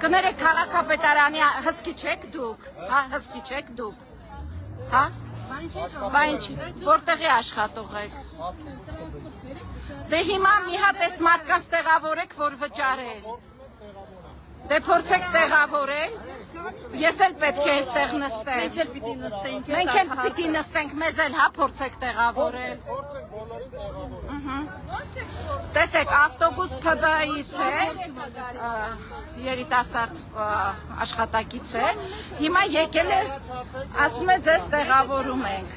Կներեք քաղաքապետարանի հսկի չեք դուք, հա, հսկի չեք դուք, հա, բայն չի, որտեղի աշխատող եք, դե հիմա մի հատ էս մարդկանց տեղավորեք, որ վճարել, դե փորձեք տեղավորել, ես էլ պետք է այստեղ նստենք, մենք էլ պիտի նստենք, մեզ էլ հա փորձեք տեղավորել, տեսեք ավտոբուս ՓԲ-ից է, երիտասարդ աշխատակից է, հիմա եկել է, ասում է ձեզ տեղավորում ենք,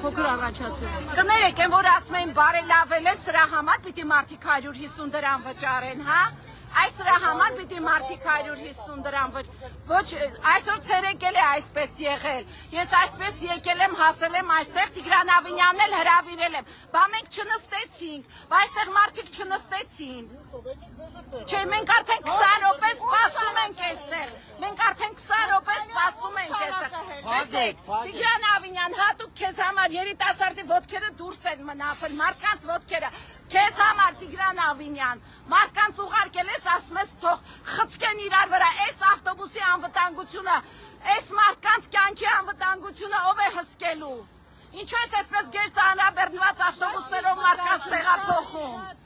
փոքր առաջացել, կներեք են, որ ասում էին բարելավել է սրա համար, պիտի մարդիկ 150 դրամ վճարեն, հա, այս սրա համար պիտի մարդիկ 150 դրամ ոչ այսօր ցերեկել է այսպես եղել ես այսպես եկել եմ հասել եմ այստեղ Տիգրան Ավինյանն էլ հրավիրել եմ բա մենք չնստեցինք բա այստեղ մարդիկ չնստեցին չէ մենք արդեն 20 րոպե սպասում ենք այստեղ մենք արդեն 20 րոպե սպասում ենք այստեղ տեսեք Տիգրան Ավինյան հատուկ քեզ համար երիտասարդի ոտքերը դուրս են մնացել մարդկանց ոտքերը քեզ համար Տիգրան Ավինյան մարդկանց ուղարկել ես ասում ես թող խցկեն իրար վրա այս ավտոբուսի անվտանգությունը այս մարդկանց կյանքի անվտանգությունը ով է հսկելու ինչու ես այսպես գերծանրաբեռնված ավտոբուսներով մարդկանց տեղափոխում